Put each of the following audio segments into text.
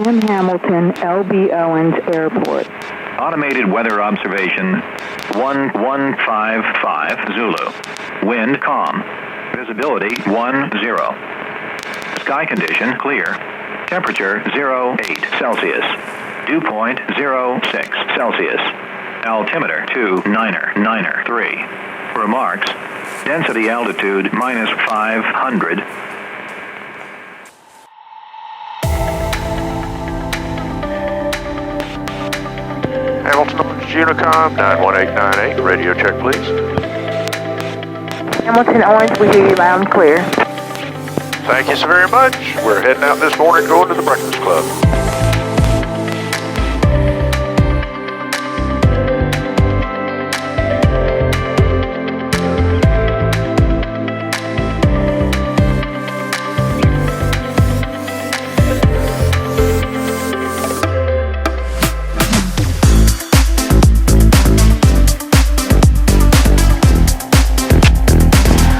in Hamilton, L.B. Owens Airport. Automated weather observation 1155 Zulu. Wind calm. Visibility 10. Sky condition clear. Temperature 08 Celsius. Dew point 06 Celsius. Altimeter 2993. Remarks. Density altitude minus 500. Hamilton Orange Unicom 91898. Radio check, please. Hamilton Orange, we hear you loud and clear. Thank you so very much. We're heading out this morning going to the Breakfast Club.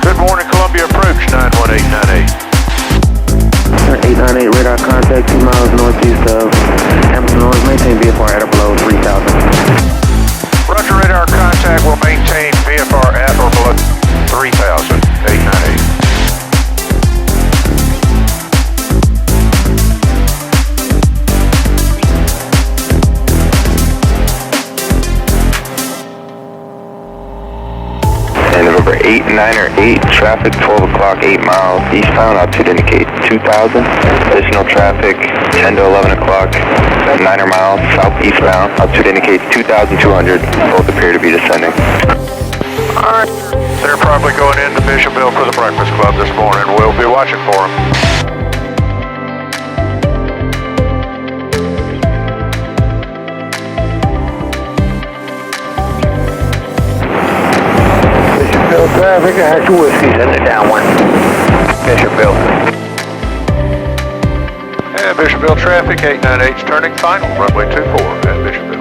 Good morning, Columbia Approach 91898. 898 radar contact 2 miles northeast of Hamilton Orange. Maintain VFR at or below 3,000. Roger, radar contact will maintain VFR at or below 3,000. 898. And November 8, 9 or 8, traffic 12 o'clock, 8 miles eastbound, altitude indicate 2,000. Additional traffic 10 to 11 o'clock, 9 miles southeastbound, altitude indicates 2,200. Both appear to be descending. Alright, they're probably going into Bishopville for the Breakfast Club this morning. We'll be watching for them. Bishopville traffic, I had your whiskey, send it down one. Bishopville. And Bishopville traffic 898's turning final, runway 24 at Bishopville.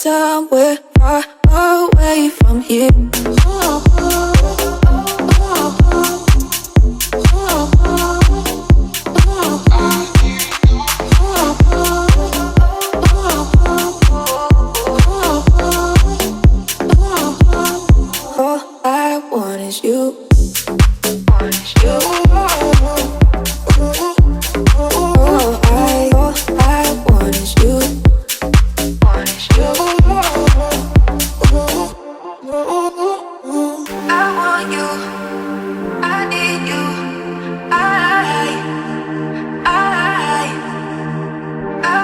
somewhere far away from here. All I want is you. All I want is you. I want you. I need you. I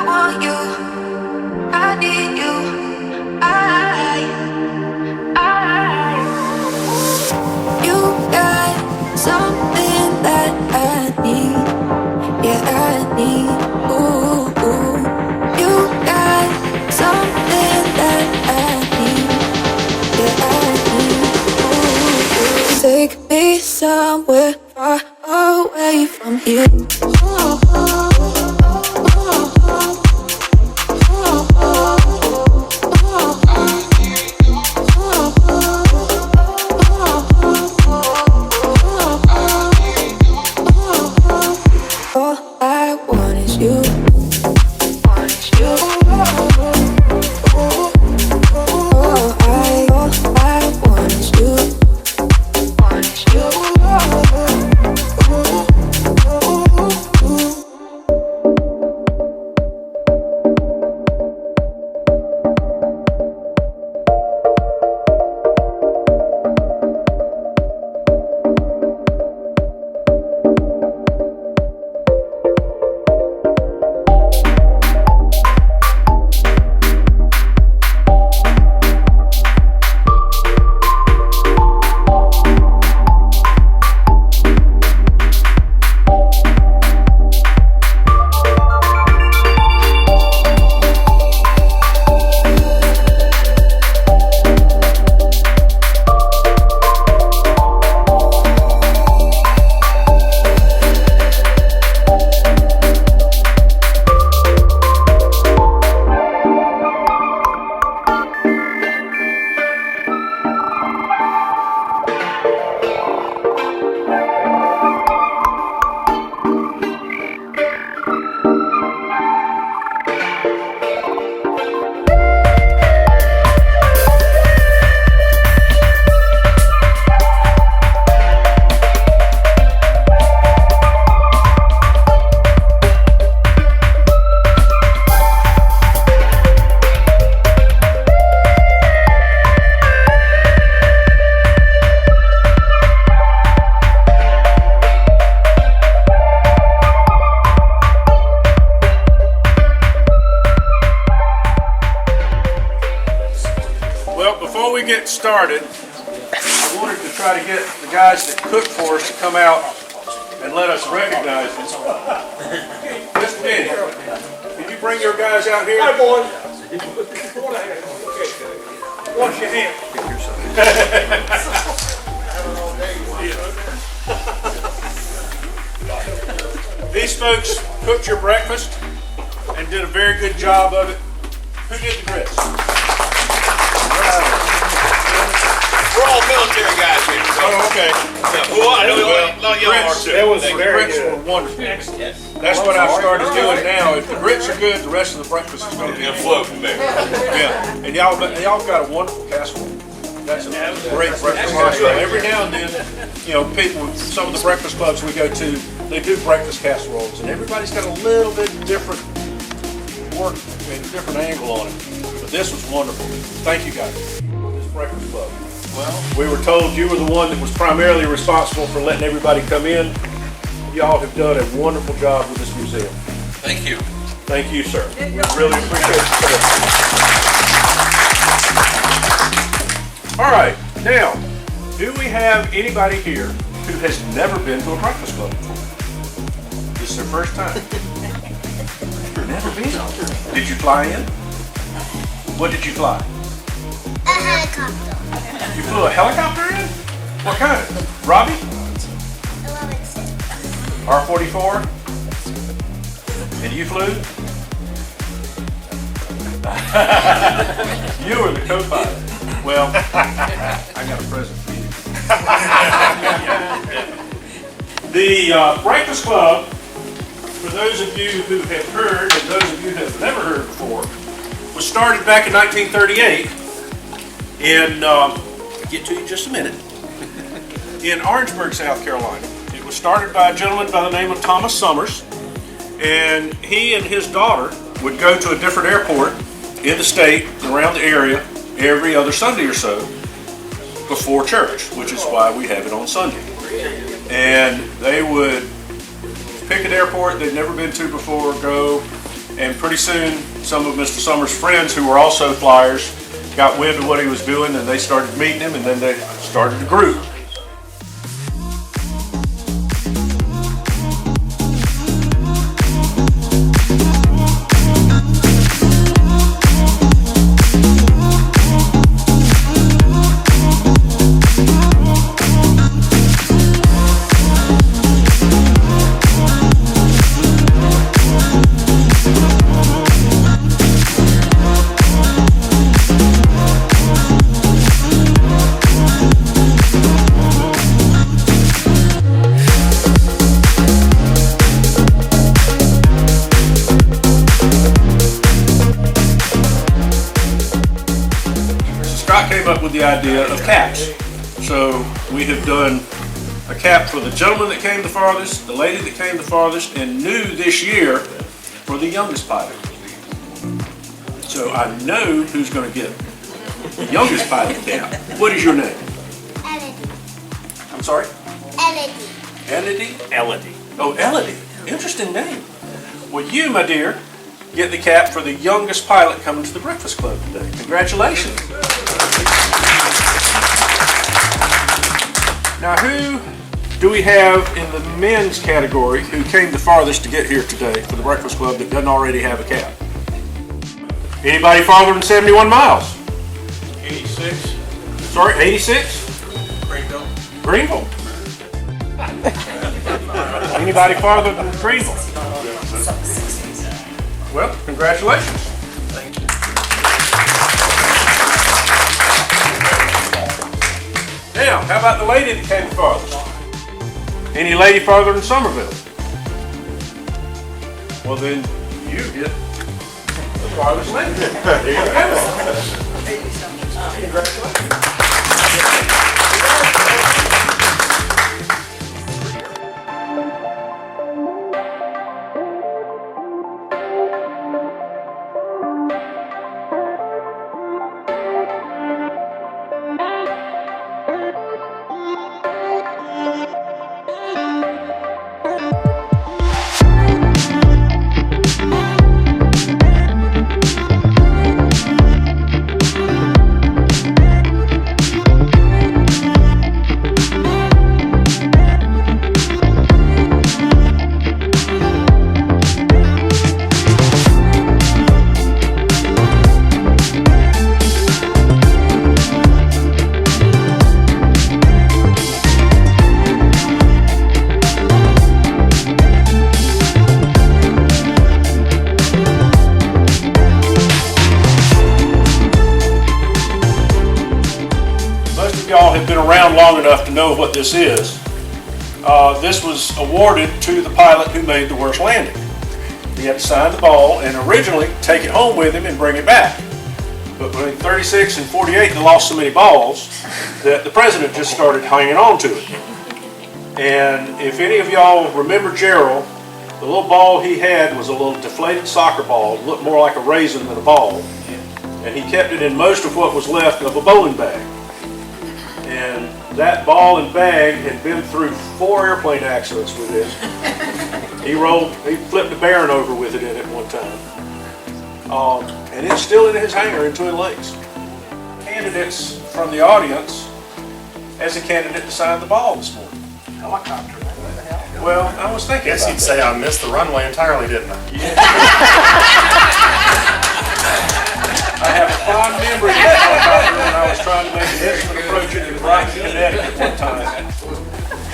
want you. I need you. You got something that I need. Yeah, I need. Ooh, ooh. You got something that I need. Yeah, I need. Ooh, ooh. Take me somewhere far away from here. All I want is you. All I want is you. Well, before we get started, I wanted to try to get the guys that cook for us to come out and let us recognize them. Mr. Denny, can you bring your guys out here? Hi, boys. Wash your hands. These folks cooked your breakfast and did a very good job of it. Who did the grits? We're all military guys here. So. Oh, okay. Well, I know a lot of y'all are too. It was very good. Were wonderful. Yes. That's what I've started doing now. If the grits are good, the rest of the breakfast is going to be And flow from there. Yeah. And y'all got a wonderful casserole. That's a great breakfast casserole. Every now and then, you know, people, some of the breakfast clubs we go to, they do breakfast casseroles, and everybody's got a little bit different work and different angle on it. But this was wonderful. Thank you guys. This breakfast club. Well, we were told you were the one that was primarily responsible for letting everybody come in. Y'all have done a wonderful job with this museum. Thank you. Thank you, sir. We really appreciate it. All right, now, do we have anybody here who has never been to a breakfast club before? This is their first time. Never been. Did you fly in? What did you fly? A helicopter. You flew a helicopter in? What kind? Robbie? 11-6. R-44? And you flew? You were the co-pilot. Well, I got a present for you. The Breakfast Club, for those of you who have heard and those of you who have never heard before, was started back in 1938 in, I'll get to you in just a minute, in Orangeburg, South Carolina. It was started by a gentleman by the name of Thomas Summers, and he and his daughter would go to a different airport in the state, around the area, every other Sunday or so before church, which is why we have it on Sunday. And they would pick an airport they'd never been to before, go, and pretty soon some of Mr. Summers' friends who were also flyers got wind of what he was doing, and they started meeting him, and then they started a group. Came up with the idea of caps. So we have done a cap for the gentleman that came the farthest, the lady that came the farthest, and new this year for the youngest pilot. So I know who's going to get the youngest pilot cap. What is your name? Elodie. I'm sorry? Elodie. Elodie? Elodie. Oh, Elodie. Interesting name. Well, you, my dear, get the cap for the youngest pilot coming to the Breakfast Club today. Congratulations. Now, who do we have in the men's category who came the farthest to get here today for the Breakfast Club that doesn't already have a cap? Anybody farther than 71 miles? 86. Sorry, 86? Greenville. Greenville. Anybody farther than Greenville? Well, congratulations. Thank you. Now, how about the lady that came farthest? Any lady farther than Somerville? Well, then you get the farthest lady. There you go. Congratulations. Y'all have been around long enough to know what this is. This was awarded to the pilot who made the worst landing. He had to sign the ball and originally take it home with him and bring it back. But between 36 and 48, they lost so many balls that the president just started hanging on to it. And if any of y'all remember Gerald, the little ball he had was a little deflated soccer ball. It looked more like a raisin than a ball. And he kept it in most of what was left of a bowling bag. And that ball and bag had been through 4 airplane accidents with it. He flipped a Baron over with it in it one time. And it's still in his hangar in Twin Lakes. Candidates from the audience as a candidate to sign the ball this morning. Helicopter. Well, I was thinking Guess you'd say I missed the runway entirely, didn't I? Yeah. I have a fond memory of that helicopter when I was trying to make an instrument approach it in Brighton, Connecticut one time.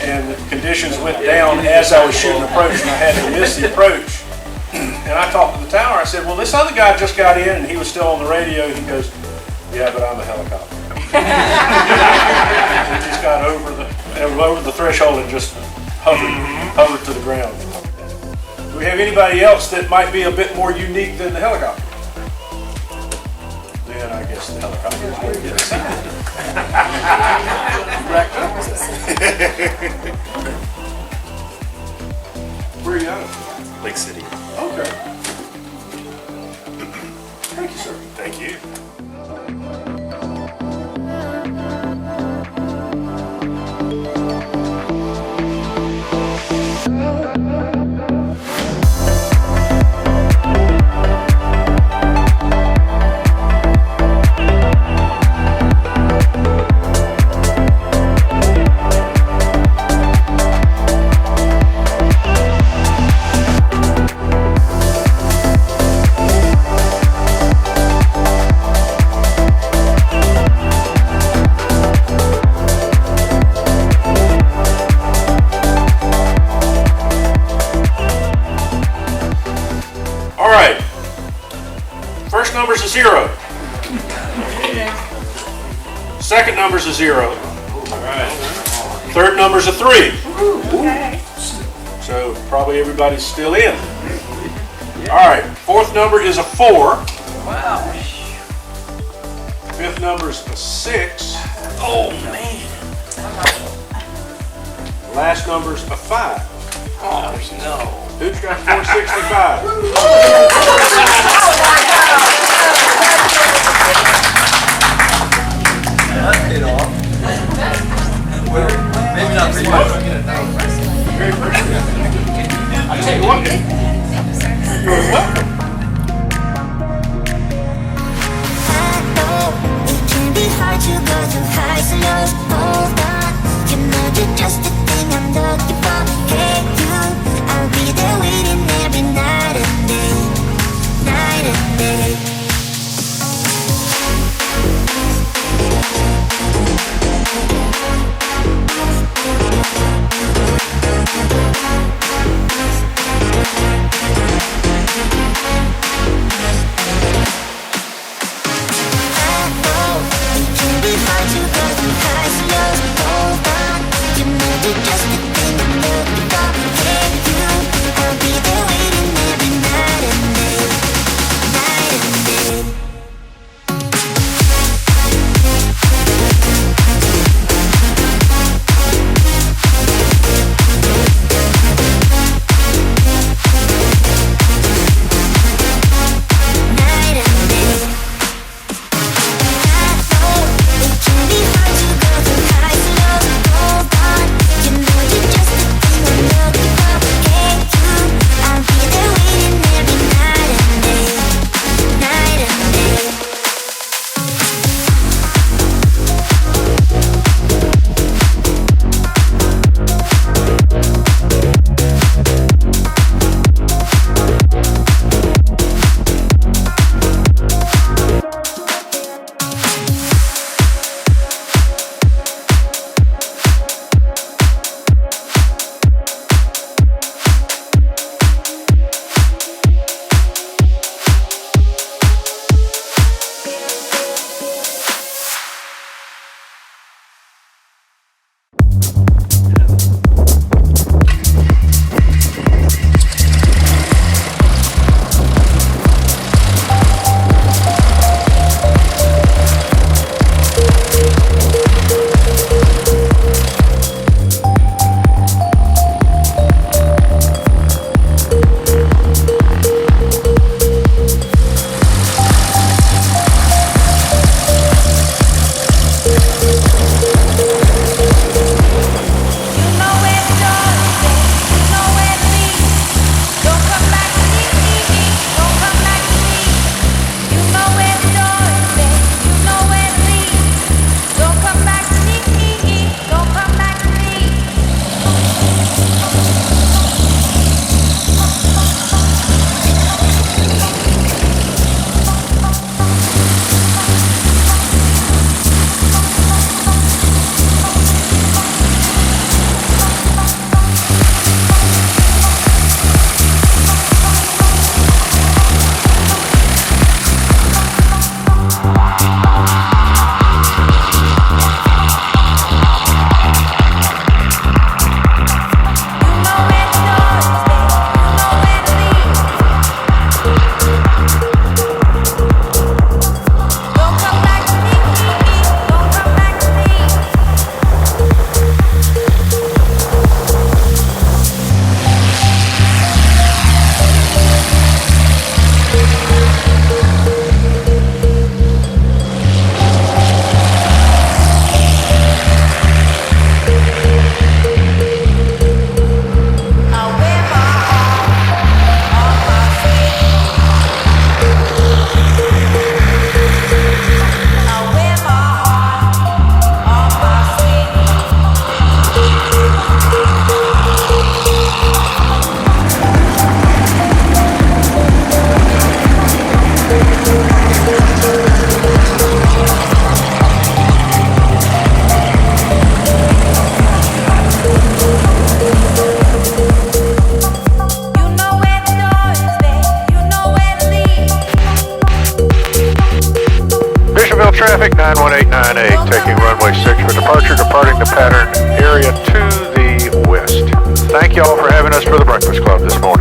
And the conditions went down as I was shooting approach, and I had to miss the approach. And I talked to the tower. I said, well, this other guy just got in and he was still on the radio. He goes, yeah, but I'm a helicopter. He just got over the threshold and just hovered to the ground. Do we have anybody else that might be a bit more unique than the helicopter? Then I guess the helicopter is going to get assigned. Where are you out of? Lake City. Okay. Thank you, sir. Thank you. Number's a 0. Second number's a 0. Third number's a 3. So probably everybody's still in. All right. Fourth number is a 4. Wow. Fifth number's a 6. Oh, man. Last number's a 5. Oh, no. Who's got 465? Paid off. Well, maybe not for you. I tell you what, you're welcome. I know it can be hard to go through highs and lows. Hold on, you know you're just the thing I'm looking for. Hey you, I'll be there waiting every night and day, night and day. the pattern area to the west. Thank y'all for having us for the Breakfast Club this morning.